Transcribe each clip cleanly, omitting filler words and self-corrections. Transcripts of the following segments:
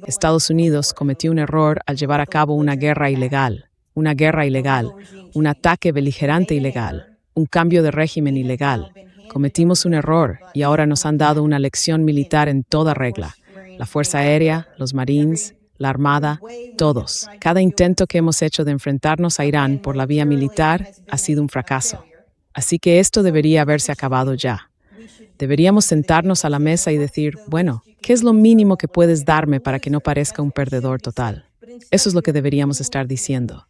Estados Unidos cometió un error al llevar a cabo una guerra ilegal, un ataque beligerante ilegal, un cambio de régimen ilegal. Cometimos un error y ahora nos han dado una lección militar en toda regla. La Fuerza Aérea, los Marines, la Armada, todos. Cada intento que hemos hecho de enfrentarnos a Irán por la vía militar ha sido un fracaso. Así que esto debería haberse acabado ya. Deberíamos sentarnos a la mesa y decir, bueno, ¿qué es lo mínimo que puedes darme para que no parezca un perdedor total? Eso es lo que deberíamos estar diciendo.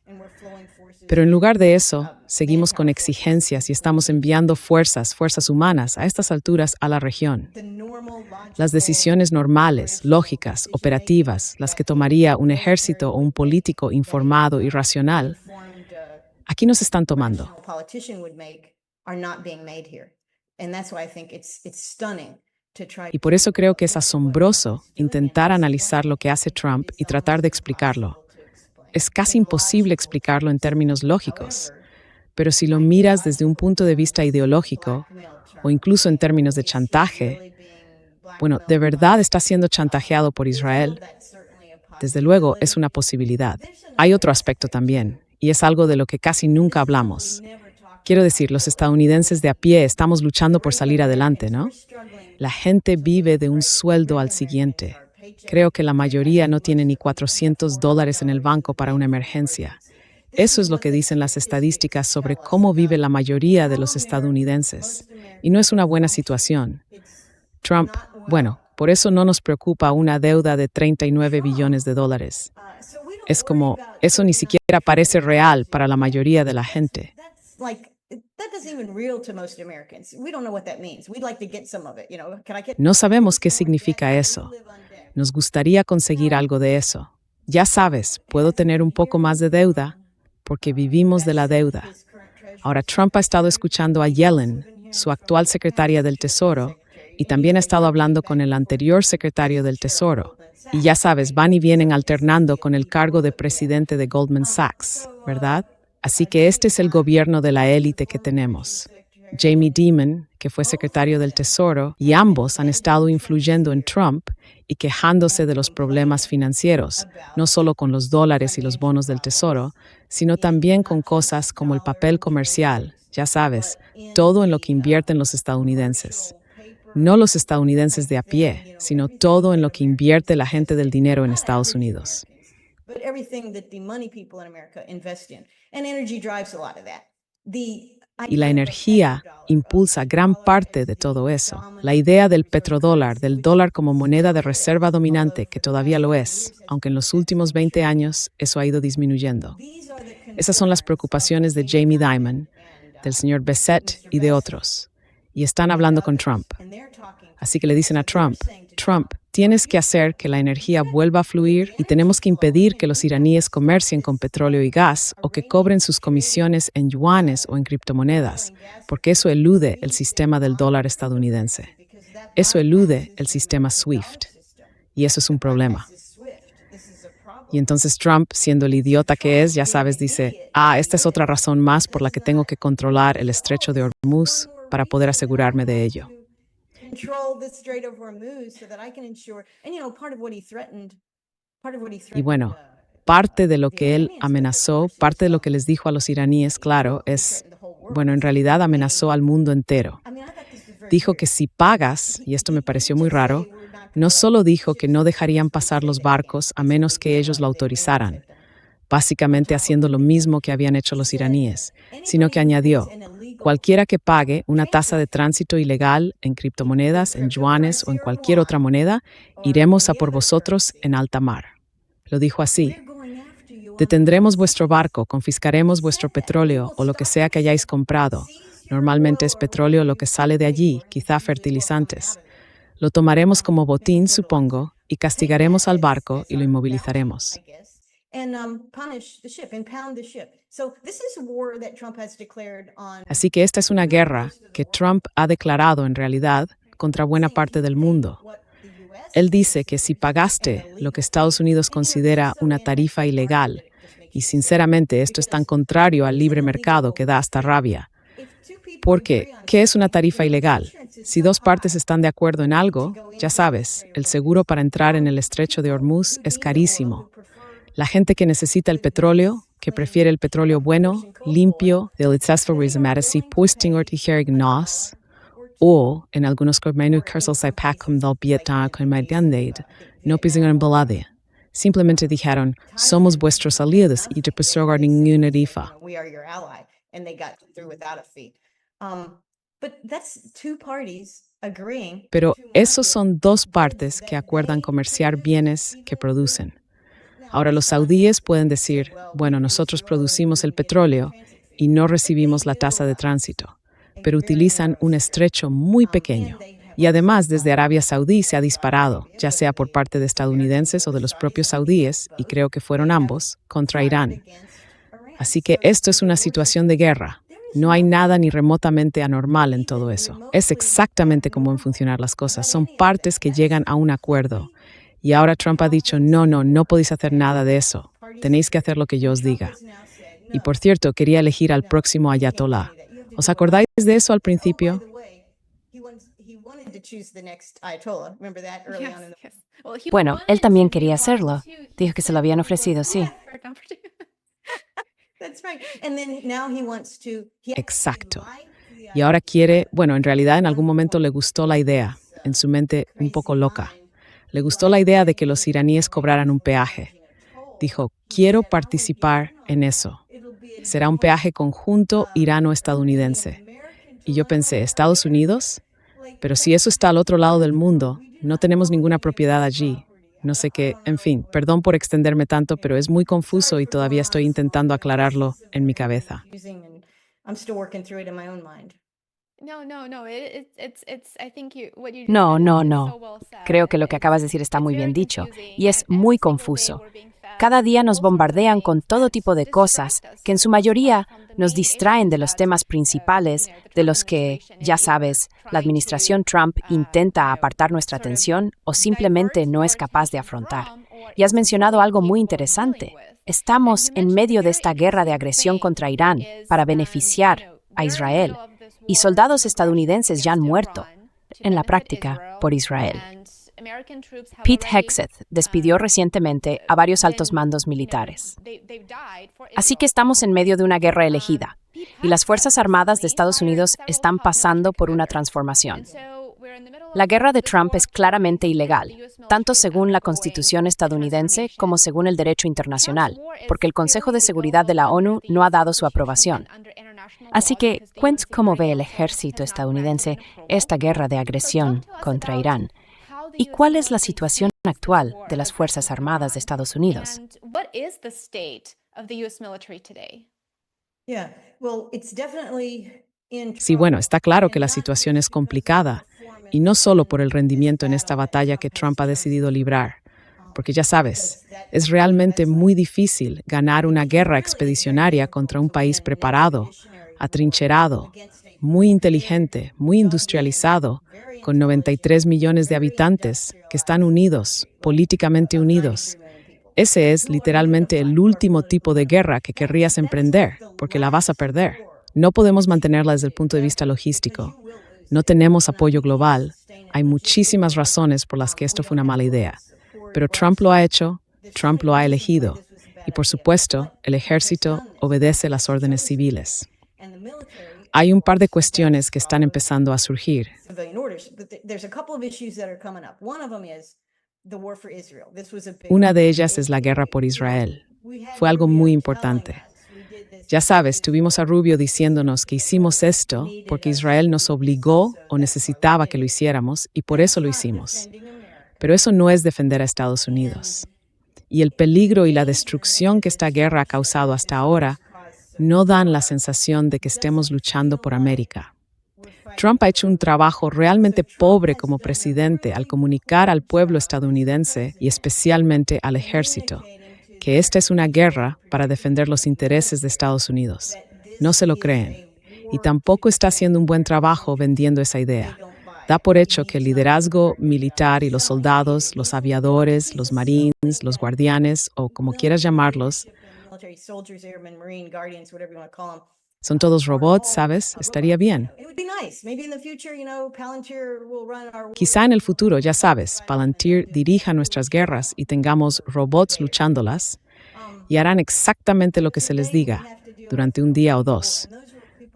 Pero en lugar de eso, seguimos con exigencias y estamos enviando fuerzas humanas a estas alturas a la región. Las decisiones normales, lógicas, operativas, las que tomaría un ejército o un político informado y racional, aquí no se están tomando. Y por eso creo que es asombroso intentar analizar lo que hace Trump y tratar de explicarlo. Es casi imposible explicarlo en términos lógicos, pero si lo miras desde un punto de vista ideológico, o incluso en términos de chantaje, bueno, ¿de verdad está siendo chantajeado por Israel? Desde luego, es una posibilidad. Hay otro aspecto también, y es algo de lo que casi nunca hablamos. Quiero decir, los estadounidenses de a pie estamos luchando por salir adelante, ¿no? La gente vive de un sueldo al siguiente. Creo que la mayoría no tiene ni $400 en el banco para una emergencia. Eso es lo que dicen las estadísticas sobre cómo vive la mayoría de los estadounidenses. Y no es una buena situación. Trump, bueno, por eso no nos preocupa una deuda de $39 billones. Es como, eso ni siquiera parece real para la mayoría de la gente. No sabemos qué significa eso. Nos gustaría conseguir algo de eso. Ya sabes, puedo tener un poco más de deuda porque vivimos de la deuda. Ahora, Trump ha estado escuchando a Yellen, su actual secretaria del Tesoro, y también ha estado hablando con el anterior secretario del Tesoro. Y ya sabes, van y vienen alternando con el cargo de presidente de Goldman Sachs, ¿verdad? Así que este es el gobierno de la élite que tenemos. Jamie Dimon, que fue secretario del Tesoro, y ambos han estado influyendo en Trump y quejándose de los problemas financieros, no solo con los dólares y los bonos del Tesoro, sino también con cosas como el papel comercial, ya sabes, todo en lo que invierten los estadounidenses. No los estadounidenses de a pie, sino todo en lo que invierte la gente del dinero en Estados Unidos. Y la energía impulsa gran parte de todo eso. La idea del petrodólar, del dólar como moneda de reserva dominante, que todavía lo es, aunque en los últimos 20 años eso ha ido disminuyendo. Esas son las preocupaciones de Jamie Dimon, del señor Bessette y de otros. Y están hablando con Trump. Así que le dicen a Trump, tienes que hacer que la energía vuelva a fluir y tenemos que impedir que los iraníes comercien con petróleo y gas o que cobren sus comisiones en yuanes o en criptomonedas, porque eso elude el sistema del dólar estadounidense. Eso elude el sistema SWIFT. Y eso es un problema. Y entonces Trump, siendo el idiota que es, ya sabes, dice, esta es otra razón más por la que tengo que controlar el estrecho de Hormuz para poder asegurarme de ello. Y bueno, parte de lo que él amenazó, parte de lo que les dijo a los iraníes, claro, es, bueno, en realidad amenazó al mundo entero. Dijo que si pagas, y esto me pareció muy raro, no solo dijo que no dejarían pasar los barcos a menos que ellos lo autorizaran, básicamente haciendo lo mismo que habían hecho los iraníes, sino que añadió, cualquiera que pague una tasa de tránsito ilegal en criptomonedas, en yuanes o en cualquier otra moneda, iremos a por vosotros en alta mar. Lo dijo así. Detendremos vuestro barco, confiscaremos vuestro petróleo o lo que sea que hayáis comprado. Normalmente es petróleo lo que sale de allí, quizá fertilizantes. Lo tomaremos como botín, supongo, y castigaremos al barco y lo inmovilizaremos. Así que esta es una guerra que Trump ha declarado en realidad contra buena parte del mundo. Él dice que si pagaste lo que Estados Unidos considera una tarifa ilegal, y sinceramente esto es tan contrario al libre mercado que da hasta rabia, Porque, ¿qué es una tarifa ilegal? Si dos partes están de acuerdo en algo, ya sabes, el seguro para entrar en el estrecho de Hormuz es carísimo. La gente que necesita el petróleo, que prefiere el petróleo bueno, limpio, del Itzasfarismatis y Pustingort y Herignos, o en algunos casos se pacum del Vietnam con Mediandeid, no pidieron balade. Simplemente dijeron, somos vuestros aliados y te pagar ninguna tarifa. Pero esos son dos partes que acuerdan comerciar bienes que producen. Ahora los saudíes pueden decir, bueno, nosotros producimos el petróleo y no recibimos la tasa de tránsito, pero utilizan un estrecho muy pequeño. Y además, desde Arabia Saudí se ha disparado, ya sea por parte de estadounidenses o de los propios saudíes, y creo que fueron ambos, contra Irán. Así que esto es una situación de guerra. No hay nada ni remotamente anormal en todo eso. Es exactamente cómo van a funcionar las cosas. Son partes que llegan a un acuerdo. Y ahora Trump ha dicho, no podéis hacer nada de eso. Tenéis que hacer lo que yo os diga. Y por cierto, quería elegir al próximo ayatolá. ¿Os acordáis de eso al principio? Bueno, él también quería hacerlo. Dijo que se lo habían ofrecido, sí. Exacto. Y ahora quiere, bueno, en realidad en algún momento le gustó la idea, en su mente un poco loca. Le gustó la idea de que los iraníes cobraran un peaje. Dijo, quiero participar en eso. Será un peaje conjunto irano-estadounidense. Y yo pensé, ¿Estados Unidos? Pero si eso está al otro lado del mundo, no tenemos ninguna propiedad allí. No sé qué, en fin, perdón por extenderme tanto, pero es muy confuso y todavía estoy intentando aclararlo en mi cabeza. No. Creo que lo que acabas de decir está muy bien dicho y es muy confuso. Cada día nos bombardean con todo tipo de cosas que en su mayoría nos distraen de los temas principales de los que, ya sabes, la administración Trump intenta apartar nuestra atención o simplemente no es capaz de afrontar. Y has mencionado algo muy interesante. Estamos en medio de esta guerra de agresión contra Irán para beneficiar a Israel. Y soldados estadounidenses ya han muerto, en la práctica, por Israel. Pete Hegseth despidió recientemente a varios altos mandos militares. Así que estamos en medio de una guerra elegida, y las Fuerzas Armadas de Estados Unidos están pasando por una transformación. La guerra de Trump es claramente ilegal, tanto según la Constitución estadounidense como según el derecho internacional, porque el Consejo de Seguridad de la ONU no ha dado su aprobación. Así que, cuéntanos cómo ve el ejército estadounidense esta guerra de agresión contra Irán. ¿Y cuál es la situación actual de las Fuerzas Armadas de Estados Unidos? Sí, bueno, está claro que la situación es complicada, y no solo por el rendimiento en esta batalla que Trump ha decidido librar, porque ya sabes, es realmente muy difícil ganar una guerra expedicionaria contra un país preparado, atrincherado, muy inteligente, muy industrializado, con 93 millones de habitantes que están unidos, políticamente unidos. Ese es literalmente el último tipo de guerra que querrías emprender, porque la vas a perder. No podemos mantenerla desde el punto de vista logístico. No tenemos apoyo global. Hay muchísimas razones por las que esto fue una mala idea. Pero Trump lo ha hecho, Trump lo ha elegido. Y por supuesto, el ejército obedece las órdenes civiles. Hay un par de cuestiones que están empezando a surgir. Una de ellas es la guerra por Israel. Fue algo muy importante. Ya sabes, tuvimos a Rubio diciéndonos que hicimos esto porque Israel nos obligó o necesitaba que lo hiciéramos y por eso lo hicimos. Pero eso no es defender a Estados Unidos. Y el peligro y la destrucción que esta guerra ha causado hasta ahora no dan la sensación de que estemos luchando por América. Trump ha hecho un trabajo realmente pobre como presidente al comunicar al pueblo estadounidense y especialmente al ejército que esta es una guerra para defender los intereses de Estados Unidos. No se lo creen. Y tampoco está haciendo un buen trabajo vendiendo esa idea. Da por hecho que el liderazgo militar y los soldados, los aviadores, los marines, los guardianes o como quieras llamarlos, Son todos robots, ¿sabes? Estaría bien. Quizá en el futuro, ya sabes, Palantir dirija nuestras guerras y tengamos robots luchándolas y harán exactamente lo que se les diga durante un día o dos.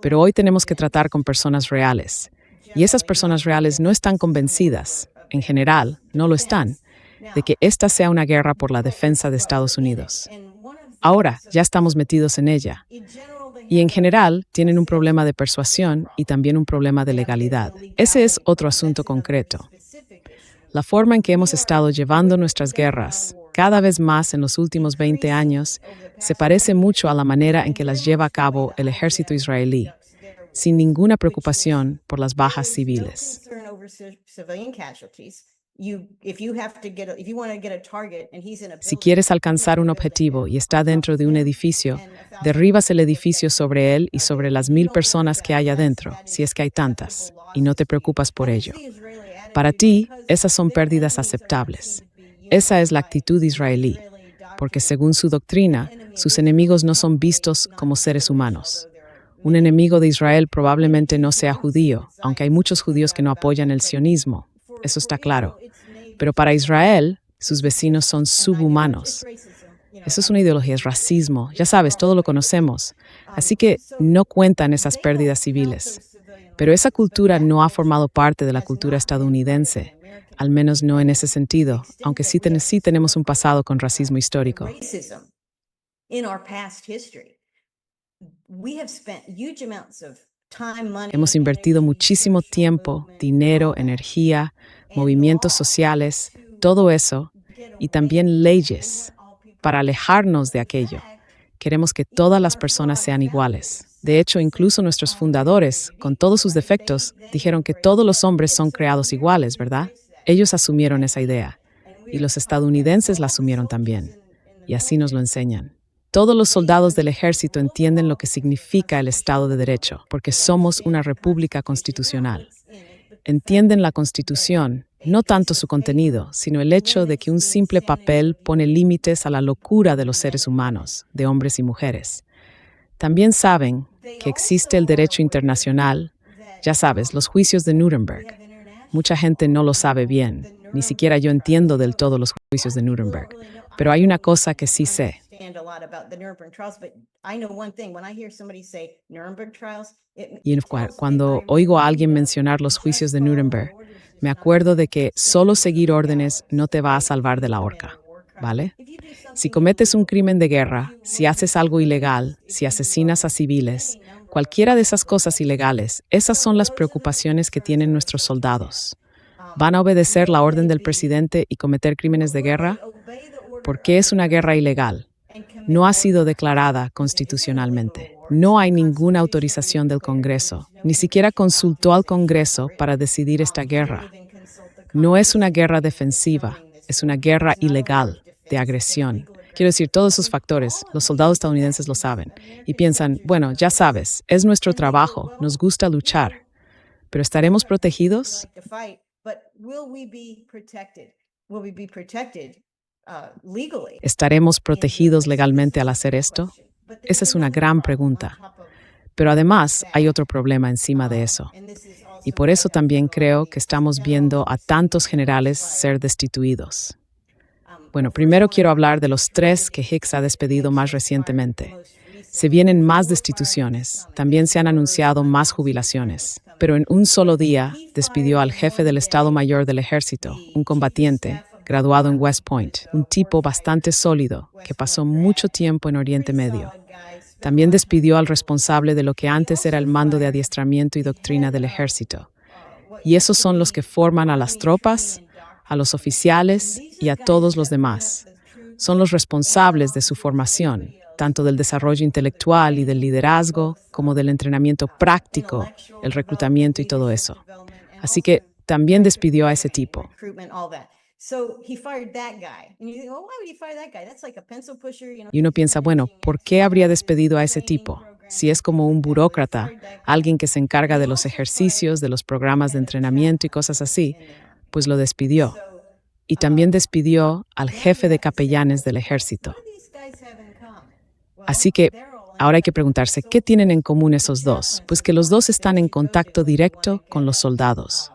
Pero hoy tenemos que tratar con personas reales. Y esas personas reales no están convencidas, en general, no lo están, de que esta sea una guerra por la defensa de Estados Unidos. Ahora ya estamos metidos en ella. Y en general tienen un problema de persuasión y también un problema de legalidad. Ese es otro asunto concreto. La forma en que hemos estado llevando nuestras guerras, cada vez más en los últimos 20 años, se parece mucho a la manera en que las lleva a cabo el ejército israelí, sin ninguna preocupación por las bajas civiles. Si quieres alcanzar un objetivo y está dentro de un edificio, derribas el edificio sobre él y sobre las 1000 personas que hay adentro, si es que hay tantas, y no te preocupas por ello. Para ti, esas son pérdidas aceptables. Esa es la actitud israelí, porque según su doctrina, sus enemigos no son vistos como seres humanos. Un enemigo de Israel probablemente no sea judío, aunque hay muchos judíos que no apoyan el sionismo. Eso está claro. Pero para Israel, sus vecinos son subhumanos. Eso es una ideología, es racismo. Ya sabes, todo lo conocemos. Así que no cuentan esas pérdidas civiles. Pero esa cultura no ha formado parte de la cultura estadounidense, al menos no en ese sentido, aunque sí tenemos un pasado con racismo histórico. Hemos invertido muchísimo tiempo, dinero, energía, movimientos sociales, todo eso, y también leyes, para alejarnos de aquello. Queremos que todas las personas sean iguales. De hecho, incluso nuestros fundadores, con todos sus defectos, dijeron que todos los hombres son creados iguales, ¿verdad? Ellos asumieron esa idea, y los estadounidenses la asumieron también, y así nos lo enseñan. Todos los soldados del ejército entienden lo que significa el Estado de Derecho, porque somos una república constitucional. Entienden la Constitución, no tanto su contenido, sino el hecho de que un simple papel pone límites a la locura de los seres humanos, de hombres y mujeres. También saben que existe el derecho internacional, ya sabes, los juicios de Nuremberg. Mucha gente no lo sabe bien, ni siquiera yo entiendo del todo los juicios de Nuremberg, pero hay una cosa que sí sé. Y cuando oigo a alguien mencionar los juicios de Nuremberg, me acuerdo de que solo seguir órdenes no te va a salvar de la horca, ¿vale? Si cometes un crimen de guerra, si haces algo ilegal, si asesinas a civiles, cualquiera de esas cosas ilegales, esas son las preocupaciones que tienen nuestros soldados. ¿Van a obedecer la orden del presidente y cometer crímenes de guerra? ¿Por qué es una guerra ilegal? No ha sido declarada constitucionalmente. No hay ninguna autorización del Congreso. Ni siquiera consultó al Congreso para decidir esta guerra. No es una guerra defensiva, es una guerra ilegal, de agresión. Quiero decir, todos esos factores, los soldados estadounidenses lo saben y piensan, bueno, ya sabes, es nuestro trabajo, nos gusta luchar, pero ¿estaremos protegidos? ¿Estaremos protegidos legalmente al hacer esto? Esa es una gran pregunta. Pero además hay otro problema encima de eso. Y por eso también creo que estamos viendo a tantos generales ser destituidos. Bueno, primero quiero hablar de los 3 que Hicks ha despedido más recientemente. Se vienen más destituciones, también se han anunciado más jubilaciones, pero en un solo día despidió al jefe del Estado Mayor del Ejército, un combatiente, graduado en West Point, un tipo bastante sólido que pasó mucho tiempo en Oriente Medio. También despidió al responsable de lo que antes era el mando de adiestramiento y doctrina del ejército. Y esos son los que forman a las tropas, a los oficiales y a todos los demás. Son los responsables de su formación, tanto del desarrollo intelectual y del liderazgo, como del entrenamiento práctico, el reclutamiento y todo eso. Así que también despidió a ese tipo. Y uno piensa, bueno, ¿por qué habría despedido a ese tipo? Si es como un burócrata, alguien que se encarga de los ejercicios, de los programas de entrenamiento y cosas así, pues lo despidió. Y también despidió al jefe de capellanes del ejército. Así que Ahora hay que preguntarse, ¿qué tienen en común esos dos? Pues que los dos están en contacto directo con los soldados.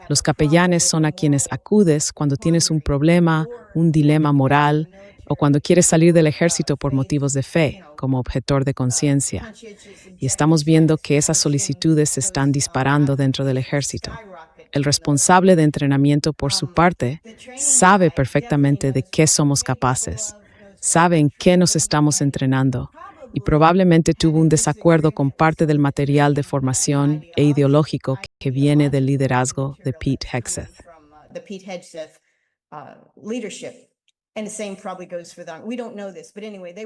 Los capellanes son a quienes acudes cuando tienes un problema, un dilema moral, o cuando quieres salir del ejército por motivos de fe, como objetor de conciencia. Y estamos viendo que esas solicitudes se están disparando dentro del ejército. El responsable de entrenamiento, por su parte, sabe perfectamente de qué somos capaces, sabe en qué nos estamos entrenando y probablemente tuvo un desacuerdo con parte del material de formación e ideológico que viene del liderazgo de Pete Hegseth.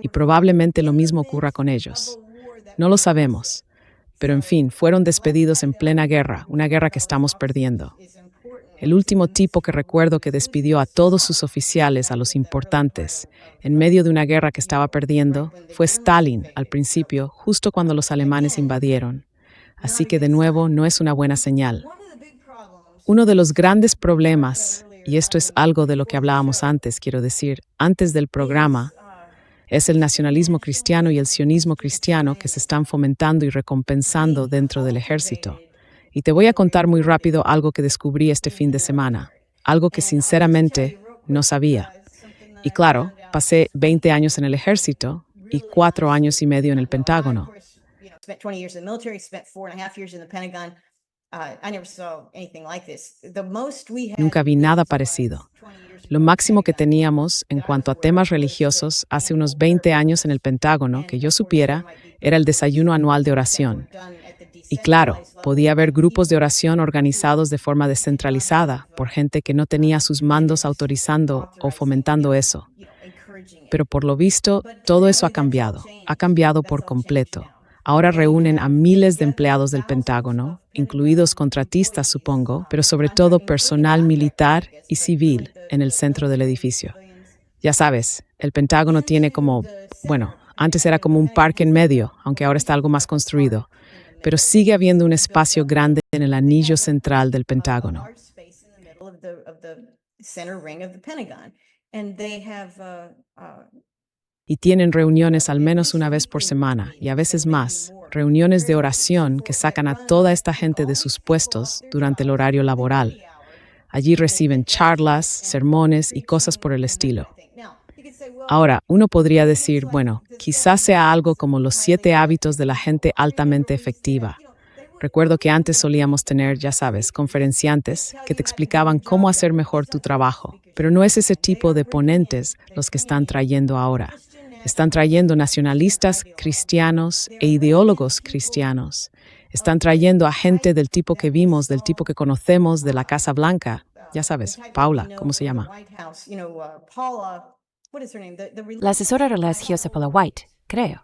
Y probablemente lo mismo ocurra con ellos. No lo sabemos. Pero en fin, fueron despedidos en plena guerra, una guerra que estamos perdiendo. El último tipo que recuerdo que despidió a todos sus oficiales, a los importantes, en medio de una guerra que estaba perdiendo, fue Stalin al principio, justo cuando los alemanes invadieron. Así que de nuevo no es una buena señal. Uno de los grandes problemas, y esto es algo de lo que hablábamos antes, quiero decir, antes del programa, es el nacionalismo cristiano y el sionismo cristiano que se están fomentando y recompensando dentro del ejército. Y te voy a contar muy rápido algo que descubrí este fin de semana, algo que sinceramente no sabía. Y claro, pasé 20 años en el ejército y 4 años y medio en el Pentágono. Nunca vi nada parecido. Lo máximo que teníamos en cuanto a temas religiosos hace unos 20 años en el Pentágono, que yo supiera, era el desayuno anual de oración. Y claro, podía haber grupos de oración organizados de forma descentralizada por gente que no tenía sus mandos autorizando o fomentando eso. Pero por lo visto, todo eso ha cambiado por completo. Ahora reúnen a miles de empleados del Pentágono, incluidos contratistas, supongo, pero sobre todo personal militar y civil en el centro del edificio. Ya sabes, el Pentágono tiene antes era como un parque en medio, aunque ahora está algo más construido, pero sigue habiendo un espacio grande en el anillo central del Pentágono. Y tienen reuniones al menos una vez por semana, y a veces más, reuniones de oración que sacan a toda esta gente de sus puestos durante el horario laboral. Allí reciben charlas, sermones y cosas por el estilo. Ahora, uno podría decir, quizás sea algo como los 7 hábitos de la gente altamente efectiva. Recuerdo que antes solíamos tener, ya sabes, conferenciantes que te explicaban cómo hacer mejor tu trabajo, pero no es ese tipo de ponentes los que están trayendo ahora. Están trayendo nacionalistas cristianos e ideólogos cristianos. Están trayendo a gente del tipo que vimos, del tipo que conocemos de la Casa Blanca. Ya sabes, Paula, ¿cómo se llama? La asesora religiosa Paula White, creo.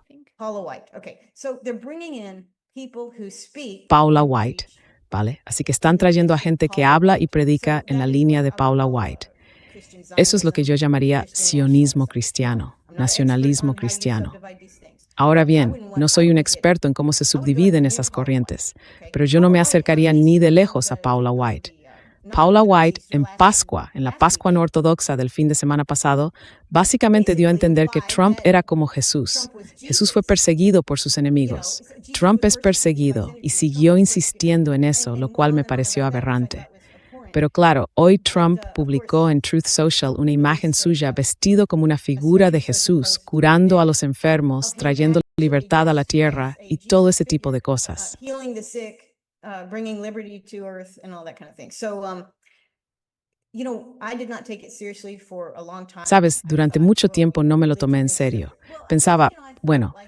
Paula White, ¿vale? Así que están trayendo a gente que habla y predica en la línea de Paula White. Eso es lo que yo llamaría sionismo cristiano, nacionalismo cristiano. Ahora bien, no soy un experto en cómo se subdividen esas corrientes, pero yo no me acercaría ni de lejos a Paula White. Paula White, en la Pascua no ortodoxa del fin de semana pasado, básicamente dio a entender que Trump era como Jesús. Jesús fue perseguido por sus enemigos. Trump es perseguido y siguió insistiendo en eso, lo cual me pareció aberrante. Pero claro, hoy Trump publicó en Truth Social una imagen suya vestido como una figura de Jesús, curando a los enfermos, trayendo libertad a la tierra y todo ese tipo de cosas. Bringing liberty to earth and all that kind of thing. So, I did not take it seriously for a long time. Sabes, durante mucho tiempo no me lo tomé en serio. Pensaba,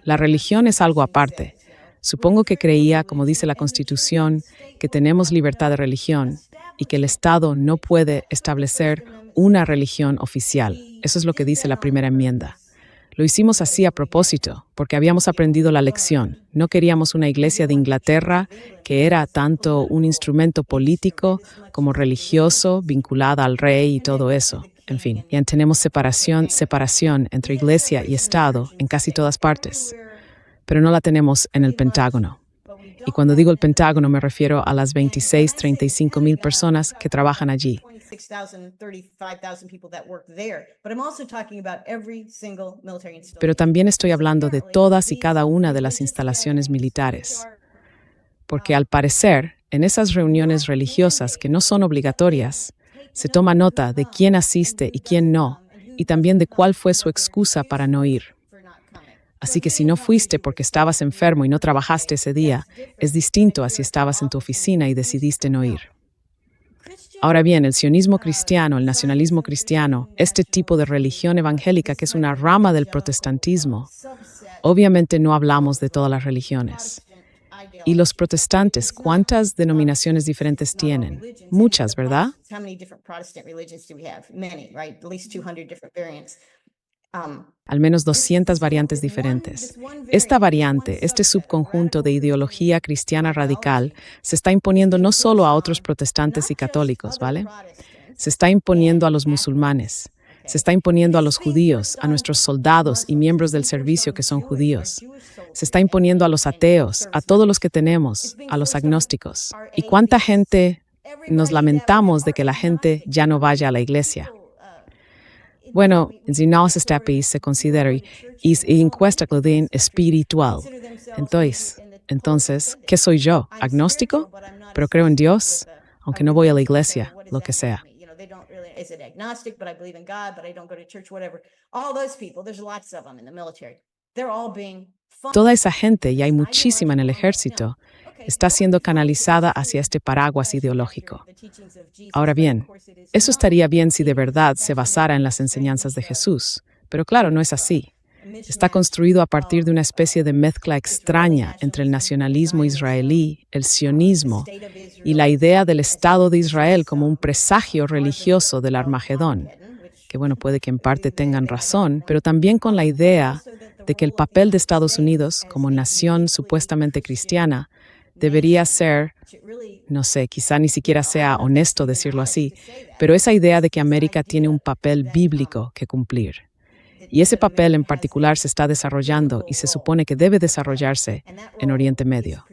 la religión es algo aparte. Supongo que creía, como dice la Constitución, que tenemos libertad de religión y que el Estado no puede establecer una religión oficial. Eso es lo que dice la primera enmienda. Lo hicimos así a propósito, porque habíamos aprendido la lección. No queríamos una iglesia de Inglaterra que era tanto un instrumento político como religioso, vinculada al rey y todo eso. En fin, ya tenemos separación entre iglesia y Estado en casi todas partes. Pero no la tenemos en el Pentágono. Y cuando digo el Pentágono me refiero a las 35,000 personas que trabajan allí. 6,000, 35,000 people that work there. But I'm also talking about every single military installation. Pero también estoy hablando de todas y cada una de las instalaciones militares. Porque al parecer, en esas reuniones religiosas que no son obligatorias, se toma nota de quién asiste y quién no, y también de cuál fue su excusa para no ir. Así que si no fuiste porque estabas enfermo y no trabajaste ese día, es distinto a si estabas en tu oficina y decidiste no ir. Ahora bien, el sionismo cristiano, el nacionalismo cristiano, este tipo de religión evangélica que es una rama del protestantismo, obviamente no hablamos de todas las religiones. Y los protestantes, ¿cuántas denominaciones diferentes tienen? Muchas, ¿verdad? How many different Protestant religions do we have? Many, right? At least 200 different variants. Al menos 200 variantes diferentes. Esta variante, este subconjunto de ideología cristiana radical, se está imponiendo no solo a otros protestantes y católicos, ¿vale? Se está imponiendo a los musulmanes, se está imponiendo a los judíos, a nuestros soldados y miembros del servicio que son judíos. Se está imponiendo a los ateos, a todos los que tenemos, a los agnósticos. ¿Y cuánta gente nos lamentamos de que la gente ya no vaya a la iglesia? Bueno, si nós este país se considera encuesta espiritual. Entonces, ¿qué soy yo? ¿Agnóstico? Pero creo en Dios, aunque no voy a la iglesia, lo que sea. Is it agnostic, but I believe in God, but I don't go to church, whatever. All those people, there's lots of them in the military. They're all being Toda esa gente, y hay muchísima en el ejército, está siendo canalizada hacia este paraguas ideológico. Ahora bien, eso estaría bien si de verdad se basara en las enseñanzas de Jesús, pero claro, no es así. Está construido a partir de una especie de mezcla extraña entre el nacionalismo israelí, el sionismo y la idea del Estado de Israel como un presagio religioso del Armagedón, que bueno, puede que en parte tengan razón, pero también con la idea de que el papel de Estados Unidos como nación supuestamente cristiana debería ser, no sé, quizá ni siquiera sea honesto decirlo así, pero esa idea de que América tiene un papel bíblico que cumplir. Y ese papel en particular se está desarrollando y se supone que debe desarrollarse en Oriente Medio.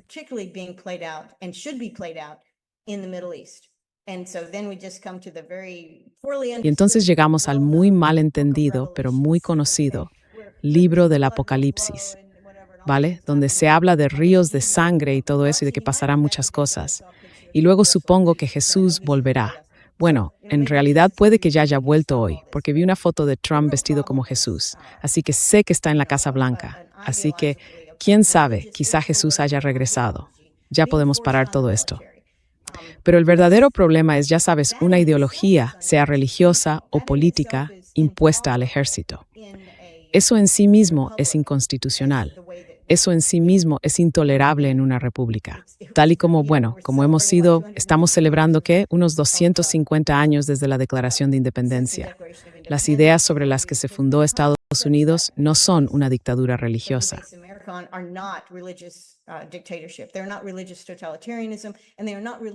Y entonces llegamos al muy mal entendido, pero muy conocido, libro del Apocalipsis, ¿vale? Donde se habla de ríos de sangre y todo eso y de que pasarán muchas cosas. Y luego supongo que Jesús volverá. Bueno, en realidad puede que ya haya vuelto hoy, porque vi una foto de Trump vestido como Jesús, así que sé que está en la Casa Blanca. Así que, quién sabe, quizá Jesús haya regresado. Ya podemos parar todo esto. Pero el verdadero problema es, ya sabes, una ideología, sea religiosa o política, impuesta al ejército. Eso en sí mismo es inconstitucional. Eso en sí mismo es intolerable en una república. Tal y como, bueno, como estamos celebrando, ¿qué? Unos 250 años desde la Declaración de Independencia. Las ideas sobre las que se fundó Estados Unidos no son una dictadura religiosa.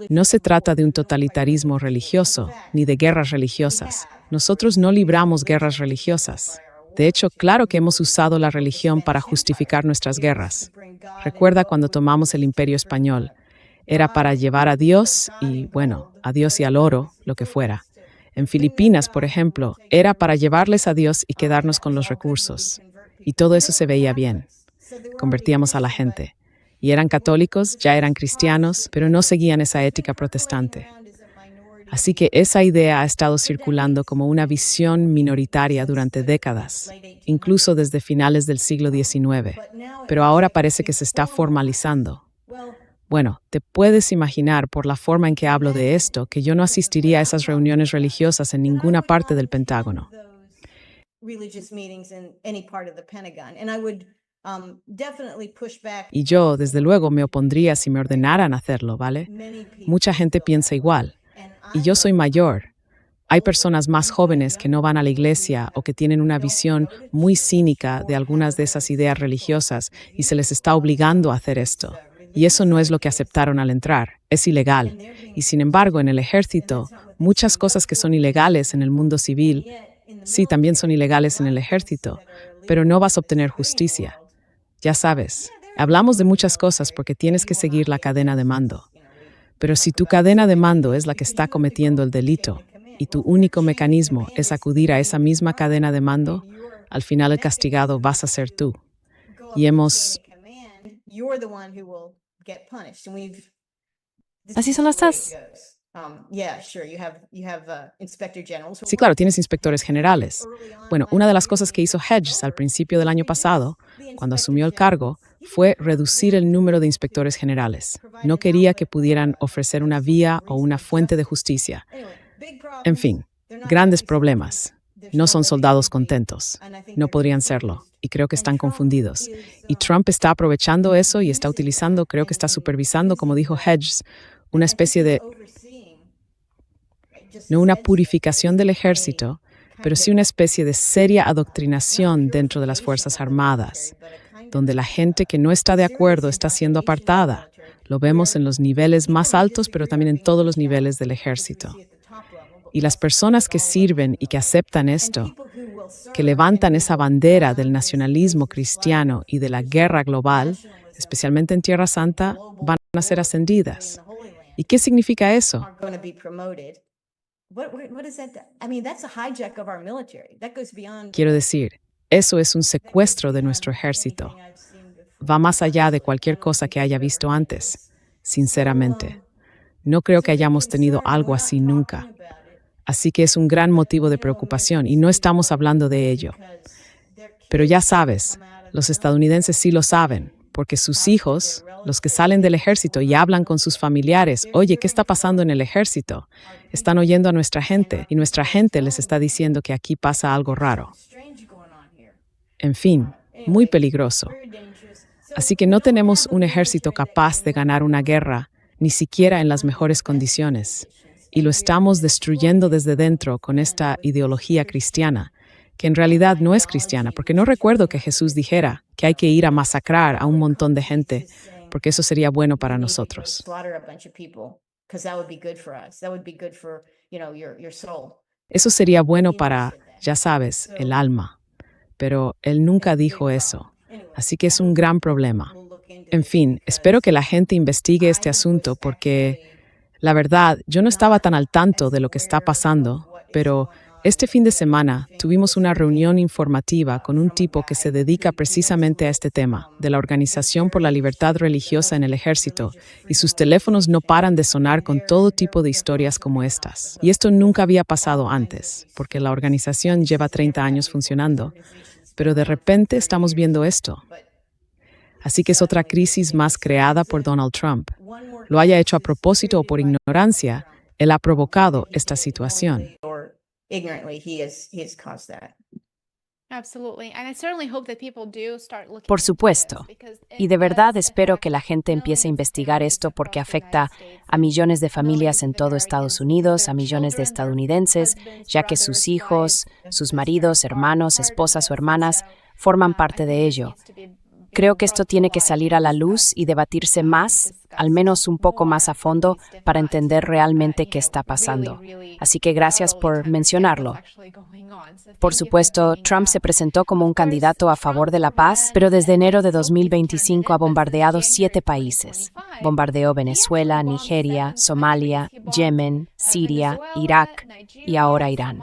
No se trata de un totalitarismo religioso, ni de guerras religiosas. Nosotros no libramos guerras religiosas. De hecho, claro que hemos usado la religión para justificar nuestras guerras. Recuerda cuando tomamos el Imperio Español. Era para llevar a Dios y, bueno, a Dios y al oro, lo que fuera. En Filipinas, por ejemplo, era para llevarles a Dios y quedarnos con los recursos. Y todo eso se veía bien. Convertíamos a la gente. Y eran católicos, ya eran cristianos, pero no seguían esa ética protestante. Así que esa idea ha estado circulando como una visión minoritaria durante décadas, incluso desde finales del siglo XIX, pero ahora parece que se está formalizando. Bueno, te puedes imaginar por la forma en que hablo de esto que yo no asistiría a esas reuniones religiosas en ninguna parte del Pentágono. Y yo, desde luego, me opondría si me ordenaran hacerlo, ¿vale? Mucha gente piensa igual. Y yo soy mayor. Hay personas más jóvenes que no van a la iglesia o que tienen una visión muy cínica de algunas de esas ideas religiosas y se les está obligando a hacer esto. Y eso no es lo que aceptaron al entrar. Es ilegal. Y sin embargo, en el ejército, muchas cosas que son ilegales en el mundo civil, sí, también son ilegales en el ejército, pero no vas a obtener justicia. Ya sabes, hablamos de muchas cosas porque tienes que seguir la cadena de mando. Pero si tu cadena de mando es la que está cometiendo el delito, y tu único mecanismo es acudir a esa misma cadena de mando, al final el castigado vas a ser tú. Y hemos... Así son las cosas. Sí, claro, tienes inspectores generales. Bueno, una de las cosas que hizo Hedges al principio del año pasado, cuando asumió el cargo, fue reducir el número de inspectores generales. No quería que pudieran ofrecer una vía o una fuente de justicia. En fin, grandes problemas. No son soldados contentos. No podrían serlo. Y creo que están confundidos. Y Trump está aprovechando eso y está utilizando, creo que está supervisando, como dijo Hedges, una especie de, no una purificación del ejército, pero sí una especie de seria adoctrinación dentro de las Fuerzas Armadas, donde la gente que no está de acuerdo está siendo apartada. Lo vemos en los niveles más altos, pero también en todos los niveles del ejército. Y las personas que sirven y que aceptan esto, que levantan esa bandera del nacionalismo cristiano y de la guerra global, especialmente en Tierra Santa, van a ser ascendidas. ¿Y qué significa eso? Quiero decir, eso es un secuestro de nuestro ejército. Va más allá de cualquier cosa que haya visto antes, sinceramente. No creo que hayamos tenido algo así nunca. Así que es un gran motivo de preocupación y no estamos hablando de ello. Pero ya sabes, los estadounidenses sí lo saben, porque sus hijos, los que salen del ejército y hablan con sus familiares, oye, ¿qué está pasando en el ejército? Están oyendo a nuestra gente y nuestra gente les está diciendo que aquí pasa algo raro. En fin, muy peligroso. Así que no tenemos un ejército capaz de ganar una guerra, ni siquiera en las mejores condiciones. Y lo estamos destruyendo desde dentro con esta ideología cristiana, que en realidad no es cristiana, porque no recuerdo que Jesús dijera que hay que ir a masacrar a un montón de gente, porque eso sería bueno para nosotros. Eso sería bueno para, ya sabes, el alma. Pero él nunca dijo eso, así que es un gran problema. En fin, espero que la gente investigue este asunto porque, la verdad, yo no estaba tan al tanto de lo que está pasando, pero este fin de semana tuvimos una reunión informativa con un tipo que se dedica precisamente a este tema, de la Organización por la Libertad Religiosa en el Ejército, y sus teléfonos no paran de sonar con todo tipo de historias como estas. Y esto nunca había pasado antes, porque la organización lleva 30 años funcionando, pero de repente estamos viendo esto. Así que es otra crisis más creada por Donald Trump. Lo haya hecho a propósito o por ignorancia, él ha provocado esta situación. Por supuesto. Y de verdad espero que la gente empiece a investigar esto porque afecta a millones de familias en todo Estados Unidos, a millones de estadounidenses, ya que sus hijos, sus maridos, hermanos, esposas o hermanas forman parte de ello. Creo que esto tiene que salir a la luz y debatirse más, al menos un poco más a fondo, para entender realmente qué está pasando. Así que gracias por mencionarlo. Por supuesto, Trump se presentó como un candidato a favor de la paz, pero desde enero de 2025 ha bombardeado 7 países. Bombardeó Venezuela, Nigeria, Somalia, Yemen, Siria, Irak y ahora Irán.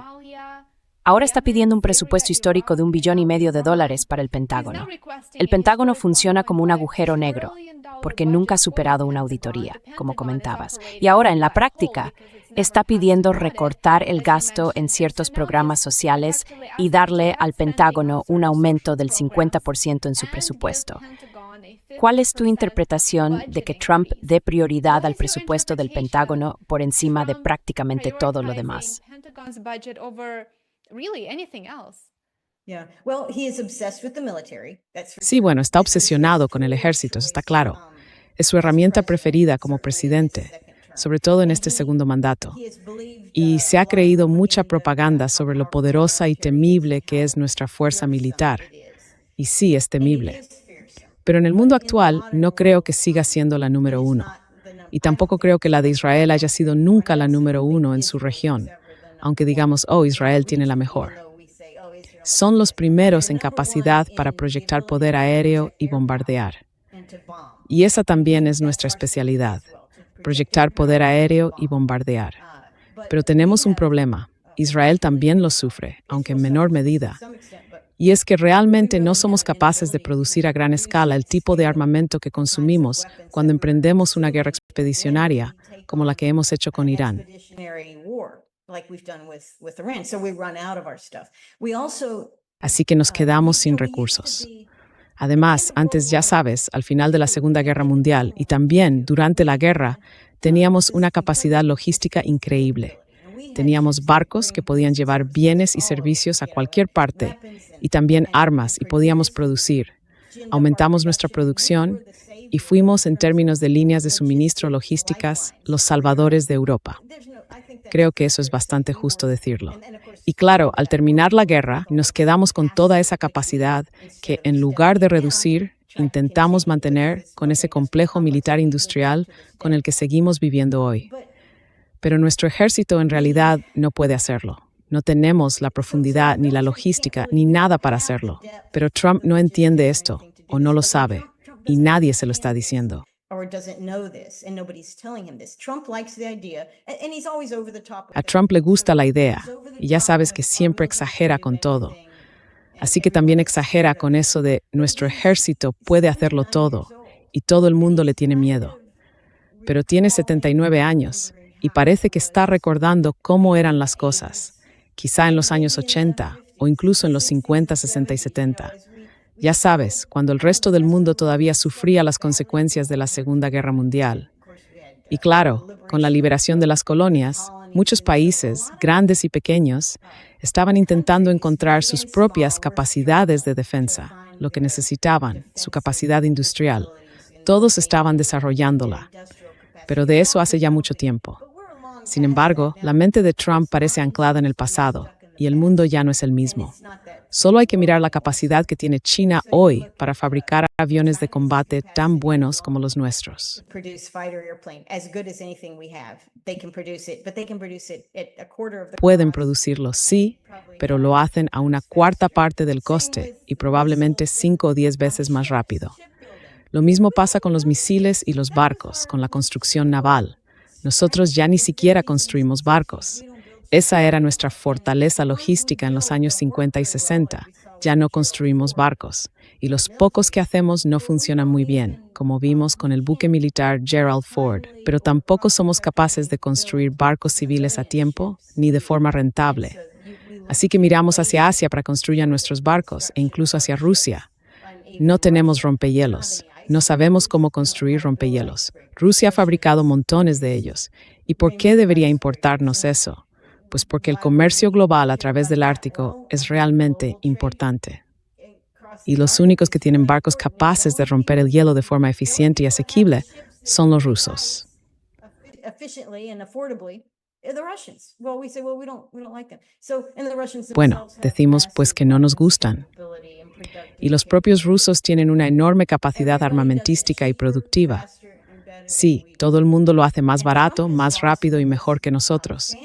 Ahora está pidiendo un presupuesto histórico de $1,5 billones para el Pentágono. El Pentágono funciona como un agujero negro, porque nunca ha superado una auditoría, como comentabas. Y ahora, en la práctica, está pidiendo recortar el gasto en ciertos programas sociales y darle al Pentágono un aumento del 50% en su presupuesto. ¿Cuál es tu interpretación de que Trump dé prioridad al presupuesto del Pentágono por encima de prácticamente todo lo demás? Sí, bueno, está obsesionado con el ejército, eso está claro. Es su herramienta preferida como presidente, sobre todo en este segundo mandato. Y se ha creído mucha propaganda sobre lo poderosa y temible que es nuestra fuerza militar. Y sí, es temible. Pero en el mundo actual no creo que siga siendo la número 1. Y tampoco creo que la de Israel haya sido nunca la número 1 en su región, aunque digamos, oh, Israel tiene la mejor. Son los primeros en capacidad para proyectar poder aéreo y bombardear. Y esa también es nuestra especialidad, proyectar poder aéreo y bombardear. Pero tenemos un problema. Israel también lo sufre, aunque en menor medida. Y es que realmente no somos capaces de producir a gran escala el tipo de armamento que consumimos cuando emprendemos una guerra expedicionaria, como la que hemos hecho con Irán. Así que nos quedamos sin recursos. Además, antes, ya sabes, al final de la Segunda Guerra Mundial y también durante la guerra, teníamos una capacidad logística increíble. Teníamos barcos que podían llevar bienes y servicios a cualquier parte, y también armas, y podíamos producir. Aumentamos nuestra producción y fuimos, en términos de líneas de suministro logísticas, los salvadores de Europa. Creo que eso es bastante justo decirlo. Y claro, al terminar la guerra, nos quedamos con toda esa capacidad que, en lugar de reducir, intentamos mantener con ese complejo militar industrial con el que seguimos viviendo hoy. Pero nuestro ejército en realidad no puede hacerlo. No tenemos la profundidad, ni la logística, ni nada para hacerlo. Pero Trump no entiende esto, o no lo sabe, y nadie se lo está diciendo. A Trump le gusta la idea, y ya sabes que siempre exagera con todo. Así que también exagera con eso de nuestro ejército puede hacerlo todo, y todo el mundo le tiene miedo. Pero tiene 79 años, y parece que está recordando cómo eran las cosas, quizá en los años 80, o incluso en los 50, 60 y 70. Ya sabes, cuando el resto del mundo todavía sufría las consecuencias de la Segunda Guerra Mundial. Y claro, con la liberación de las colonias, muchos países, grandes y pequeños, estaban intentando encontrar sus propias capacidades de defensa, lo que necesitaban, su capacidad industrial. Todos estaban desarrollándola, pero de eso hace ya mucho tiempo. Sin embargo, la mente de Trump parece anclada en el pasado, y el mundo ya no es el mismo. Solo hay que mirar la capacidad que tiene China hoy para fabricar aviones de combate tan buenos como los nuestros. Pueden producirlo, sí, pero lo hacen a una cuarta parte del coste y probablemente 5 o 10 veces más rápido. Lo mismo pasa con los misiles y los barcos, con la construcción naval. Nosotros ya ni siquiera construimos barcos. Esa era nuestra fortaleza logística en los años 50 y 60. Ya no construimos barcos, y los pocos que hacemos no funcionan muy bien, como vimos con el buque militar Gerald Ford. Pero tampoco somos capaces de construir barcos civiles a tiempo, ni de forma rentable. Así que miramos hacia Asia para construir nuestros barcos, e incluso hacia Rusia. No tenemos rompehielos. No sabemos cómo construir rompehielos. Rusia ha fabricado montones de ellos. ¿Y por qué debería importarnos eso? Pues porque el comercio global a través del Ártico es realmente importante. Y los únicos que tienen barcos capaces de romper el hielo de forma eficiente y asequible son los rusos. Bueno, decimos pues que no nos gustan. Y los propios rusos tienen una enorme capacidad armamentística y productiva. Sí, todo el mundo lo hace más barato, más rápido y mejor que nosotros.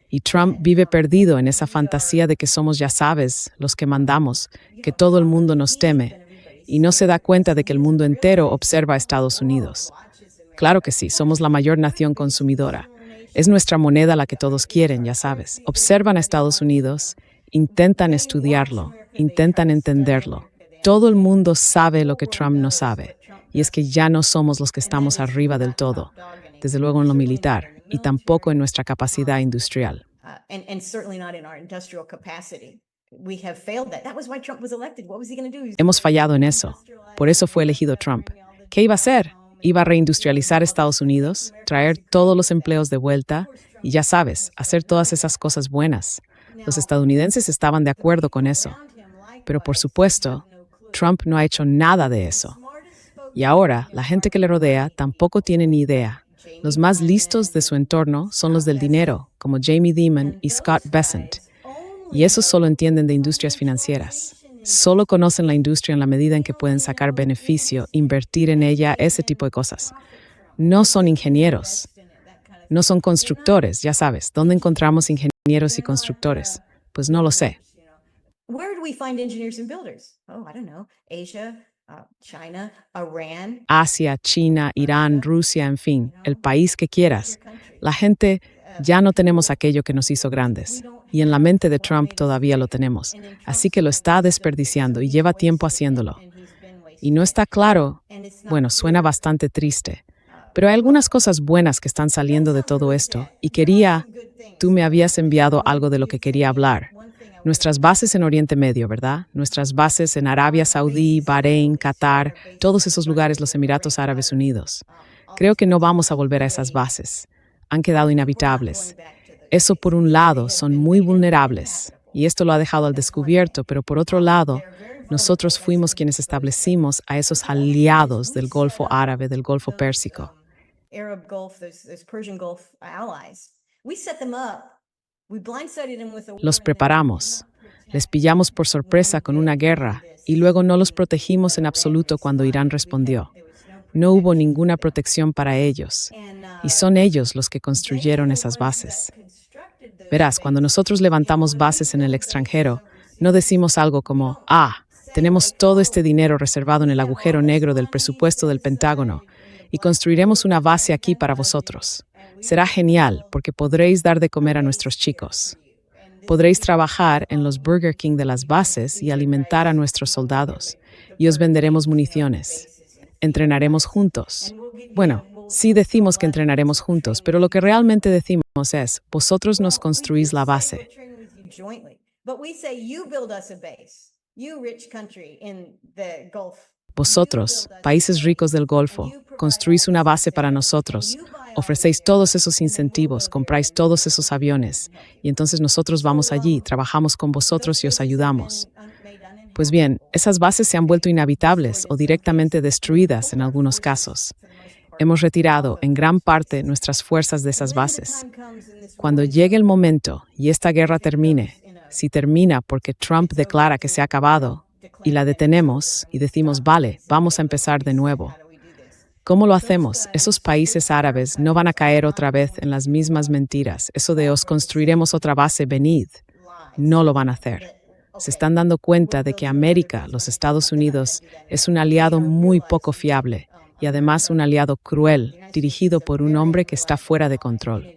Y Trump vive perdido en esa fantasía de que somos, ya sabes, los que mandamos, que todo el mundo nos teme, y no se da cuenta de que el mundo entero observa a Estados Unidos. Claro que sí, somos la mayor nación consumidora. Es nuestra moneda la que todos quieren, ya sabes. Observan a Estados Unidos, intentan estudiarlo, intentan entenderlo. Todo el mundo sabe lo que Trump no sabe, y es que ya no somos los que estamos arriba del todo, desde luego en lo militar, y tampoco en nuestra capacidad industrial. Hemos fallado en eso. Por eso fue elegido Trump. ¿Qué iba a hacer? Iba a reindustrializar Estados Unidos, traer todos los empleos de vuelta y, ya sabes, hacer todas esas cosas buenas. Los estadounidenses estaban de acuerdo con eso. Pero, por supuesto, Trump no ha hecho nada de eso. Y ahora, la gente que le rodea tampoco tiene ni idea. Los más listos de su entorno son los del dinero, como Jamie Dimon y Scott Bessent. Y esos solo entienden de industrias financieras. Solo conocen la industria en la medida en que pueden sacar beneficio, invertir en ella, ese tipo de cosas. No son ingenieros. No son constructores, ya sabes. ¿Dónde encontramos ingenieros y constructores? Pues no lo sé. Asia, China, Irán, Rusia, en fin, el país que quieras. La gente Ya no tenemos aquello que nos hizo grandes. Y en la mente de Trump todavía lo tenemos. Así que lo está desperdiciando y lleva tiempo haciéndolo. Y no está claro, bueno, suena bastante triste, pero hay algunas cosas buenas que están saliendo de todo esto. Y tú me habías enviado algo de lo que quería hablar. Nuestras bases en Oriente Medio, ¿verdad? Nuestras bases en Arabia Saudí, Bahrein, Qatar, todos esos lugares, los Emiratos Árabes Unidos. Creo que no vamos a volver a esas bases. Han quedado inhabitables. Eso por un lado, son muy vulnerables, y esto lo ha dejado al descubierto, pero por otro lado, nosotros fuimos quienes establecimos a esos aliados del Golfo Árabe, del Golfo Pérsico. Arab Gulf, those Persian Gulf allies. We set them up. We blindsided them with a war Los and then preparamos, les pillamos por sorpresa con una guerra y luego no los protegimos en absoluto cuando Irán respondió. No hubo ninguna protección para ellos, y son ellos los que construyeron esas bases. Verás, cuando nosotros levantamos bases en el extranjero, no decimos algo como, tenemos todo este dinero reservado en el agujero negro del presupuesto del Pentágono y construiremos una base aquí para vosotros. Será genial porque podréis dar de comer a nuestros chicos. Podréis trabajar en los Burger King de las bases y alimentar a nuestros soldados. Y os venderemos municiones. Entrenaremos juntos. Bueno, sí decimos que entrenaremos juntos, pero lo que realmente decimos es, vosotros nos construís la base. Vosotros, países ricos del Golfo, construís una base para nosotros, ofrecéis todos esos incentivos, compráis todos esos aviones, y entonces nosotros vamos allí, trabajamos con vosotros y os ayudamos. Pues bien, esas bases se han vuelto inhabitables o directamente destruidas en algunos casos. Hemos retirado en gran parte nuestras fuerzas de esas bases. Cuando llegue el momento y esta guerra termine, si termina porque Trump declara que se ha acabado, y la detenemos y decimos, vale, vamos a empezar de nuevo. ¿Cómo lo hacemos? Esos países árabes no van a caer otra vez en las mismas mentiras. Eso de os construiremos otra base, venid. No lo van a hacer. Se están dando cuenta de que América, los Estados Unidos, es un aliado muy poco fiable y además un aliado cruel, dirigido por un hombre que está fuera de control.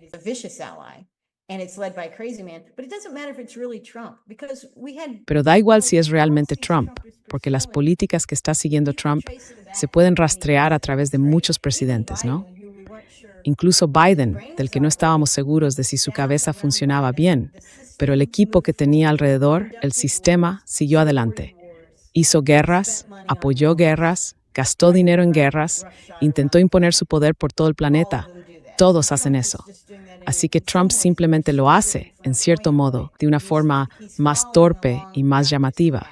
Pero da igual si es realmente Trump, porque las políticas que está siguiendo Trump se pueden rastrear a través de muchos presidentes, ¿no? Incluso Biden, del que no estábamos seguros de si su cabeza funcionaba bien, pero el equipo que tenía alrededor, el sistema, siguió adelante. Hizo guerras, apoyó guerras, gastó dinero en guerras, intentó imponer su poder por todo el planeta. Todos hacen eso. Así que Trump simplemente lo hace, en cierto modo, de una forma más torpe y más llamativa.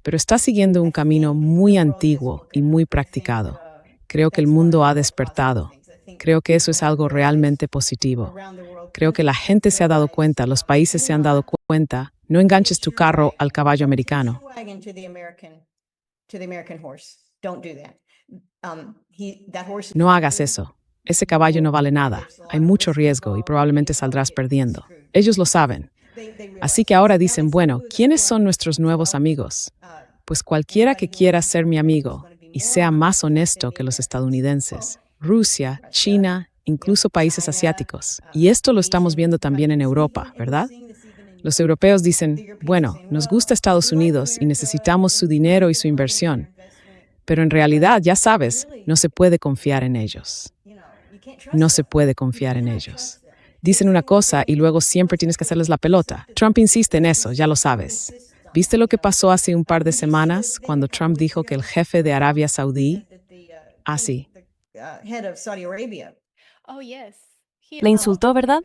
Pero está siguiendo un camino muy antiguo y muy practicado. Creo que el mundo ha despertado. Creo que eso es algo realmente positivo. Creo que la gente se ha dado cuenta, los países se han dado cuenta. No enganches tu carro al caballo americano. No hagas eso. Ese caballo no vale nada. Hay mucho riesgo y probablemente saldrás perdiendo. Ellos lo saben. Así que ahora dicen, bueno, ¿quiénes son nuestros nuevos amigos? Pues cualquiera que quiera ser mi amigo y sea más honesto que los estadounidenses. Rusia, China, incluso países asiáticos. Y esto lo estamos viendo también en Europa, ¿verdad? Los europeos dicen, bueno, nos gusta Estados Unidos y necesitamos su dinero y su inversión. Pero en realidad, ya sabes, no se puede confiar en ellos. No se puede confiar en ellos. Dicen una cosa y luego siempre tienes que hacerles la pelota. Trump insiste en eso, ya lo sabes. ¿Viste lo que pasó hace un par de semanas cuando Trump dijo que el jefe de Arabia Saudí? Sí. Le insultó, ¿verdad?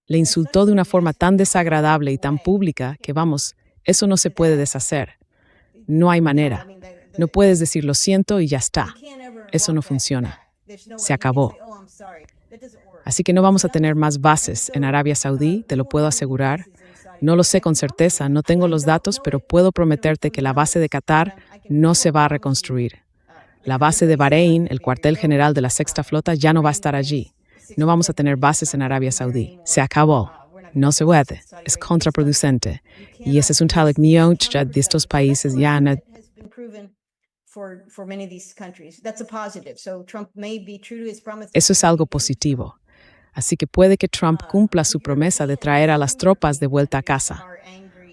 Le insultó de una forma tan desagradable y tan pública que, vamos, eso no se puede deshacer. No hay manera. No puedes decir lo siento y ya está. Eso no funciona. Se acabó. Así que no vamos a tener más bases en Arabia Saudí, te lo puedo asegurar. No lo sé con certeza, no tengo los datos, pero puedo prometerte que la base de Qatar no se va a reconstruir. La base de Bahrein, el cuartel general de la Sexta Flota, ya no va a estar allí. No vamos a tener bases en Arabia Saudí. Se acabó. No se puede. Es contraproducente. Y ese es un tal de estos países ya for many of these countries. That's a positive. So Trump may be true to his promise. Eso es algo positivo. Así que puede que Trump cumpla su promesa de traer a las tropas de vuelta a casa.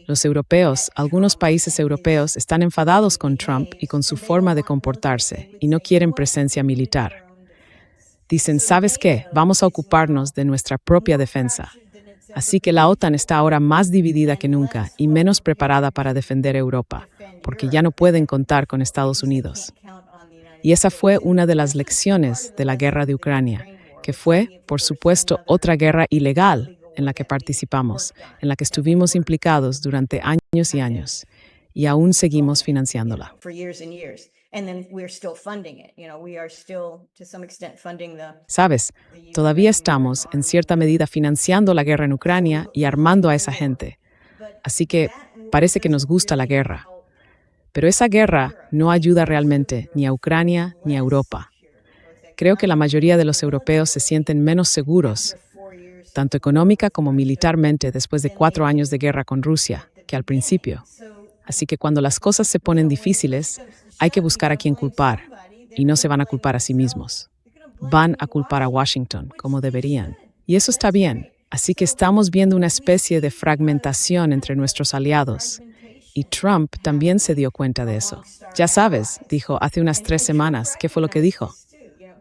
Los europeos, algunos países europeos, están enfadados con Trump y con su forma de comportarse y no quieren presencia militar. Dicen, ¿sabes qué? Vamos a ocuparnos de nuestra propia defensa. Así que la OTAN está ahora más dividida que nunca y menos preparada para defender Europa, porque ya no pueden contar con Estados Unidos. Y esa fue una de las lecciones de la guerra de Ucrania, que fue, por supuesto, otra guerra ilegal en la que participamos, en la que estuvimos implicados durante años y años, y aún seguimos financiándola. Sabes, todavía estamos, en cierta medida, financiando la guerra en Ucrania y armando a esa gente. Así que parece que nos gusta la guerra. Pero esa guerra no ayuda realmente ni a Ucrania ni a Europa. Creo que la mayoría de los europeos se sienten menos seguros, tanto económica como militarmente, después de 4 años de guerra con Rusia, que al principio. Así que cuando las cosas se ponen difíciles, hay que buscar a quién culpar, y no se van a culpar a sí mismos. Van a culpar a Washington, como deberían. Y eso está bien. Así que estamos viendo una especie de fragmentación entre nuestros aliados. Y Trump también se dio cuenta de eso. Ya sabes, dijo hace unas 3 semanas. ¿Qué fue lo que dijo?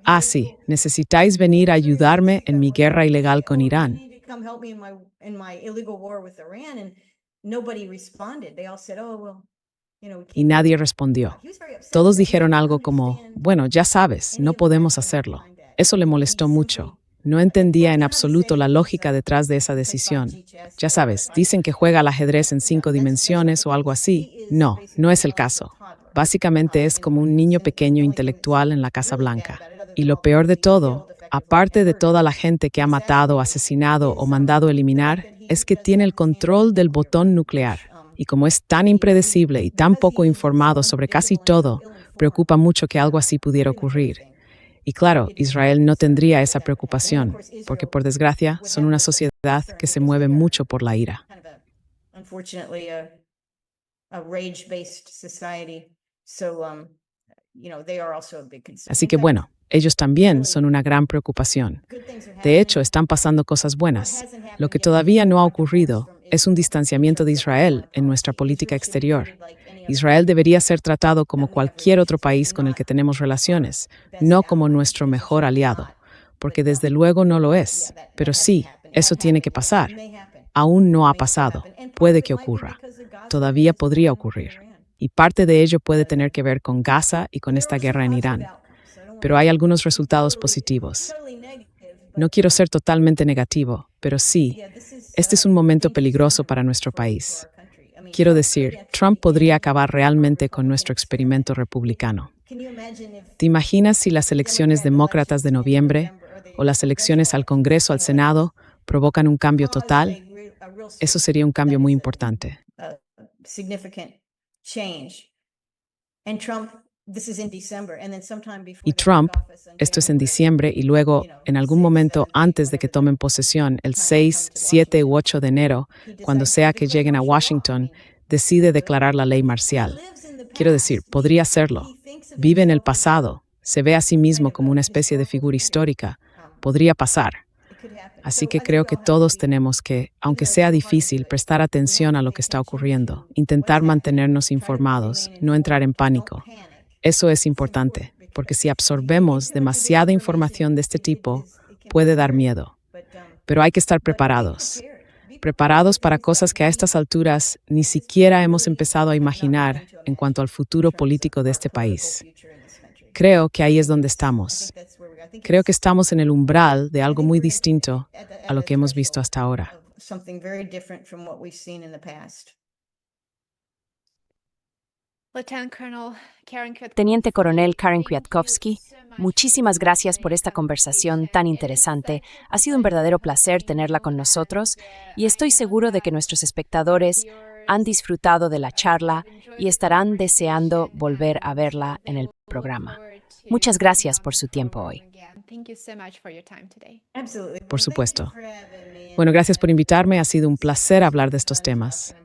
Ah, sí, necesitáis venir a ayudarme en mi guerra ilegal con Irán. Y nadie respondió. Todos dijeron algo como, bueno, ya sabes, no podemos hacerlo. Eso le molestó mucho. No entendía en absoluto la lógica detrás de esa decisión. Ya sabes, dicen que juega al ajedrez en 5 dimensiones o algo así. No, no es el caso. Básicamente es como un niño pequeño intelectual en la Casa Blanca. Y lo peor de todo, aparte de toda la gente que ha matado, asesinado o mandado eliminar, es que tiene el control del botón nuclear. Y como es tan impredecible y tan poco informado sobre casi todo, preocupa mucho que algo así pudiera ocurrir. Y claro, Israel no tendría esa preocupación, porque por desgracia son una sociedad que se mueve mucho por la ira. Así que bueno, ellos también son una gran preocupación. De hecho, están pasando cosas buenas. Lo que todavía no ha ocurrido es un distanciamiento de Israel en nuestra política exterior. Israel debería ser tratado como cualquier otro país con el que tenemos relaciones, no como nuestro mejor aliado, porque desde luego no lo es. Pero sí, eso tiene que pasar. Aún no ha pasado. Puede que ocurra. Todavía podría ocurrir. Y parte de ello puede tener que ver con Gaza y con esta guerra en Irán. Pero hay algunos resultados positivos. No quiero ser totalmente negativo, pero sí, este es un momento peligroso para nuestro país. Quiero decir, Trump podría acabar realmente con nuestro experimento republicano. ¿Te imaginas si las elecciones demócratas de noviembre o las elecciones al Congreso, al Senado, provocan un cambio total? Eso sería un cambio muy importante. Y Trump, esto es en diciembre y luego, en algún momento antes de que tomen posesión, el 6, 7 u 8 de enero, cuando sea que lleguen a Washington, decide declarar la ley marcial. Quiero decir, podría hacerlo. Vive en el pasado, se ve a sí mismo como una especie de figura histórica. Podría pasar. Así que creo que todos tenemos que, aunque sea difícil, prestar atención a lo que está ocurriendo, intentar mantenernos informados, no entrar en pánico. Eso es importante, porque si absorbemos demasiada información de este tipo, puede dar miedo. Pero hay que estar preparados. Preparados para cosas que a estas alturas ni siquiera hemos empezado a imaginar en cuanto al futuro político de este país. Creo que ahí es donde estamos. Creo que estamos en el umbral de algo muy distinto a lo que hemos visto hasta ahora. Teniente Coronel Karen Kwiatkowski, muchísimas gracias por esta conversación tan interesante. Ha sido un verdadero placer tenerla con nosotros y estoy seguro de que nuestros espectadores han disfrutado de la charla y estarán deseando volver a verla en el programa. Muchas gracias por su tiempo hoy. Por supuesto. Bueno, gracias por invitarme. Ha sido un placer hablar de estos temas.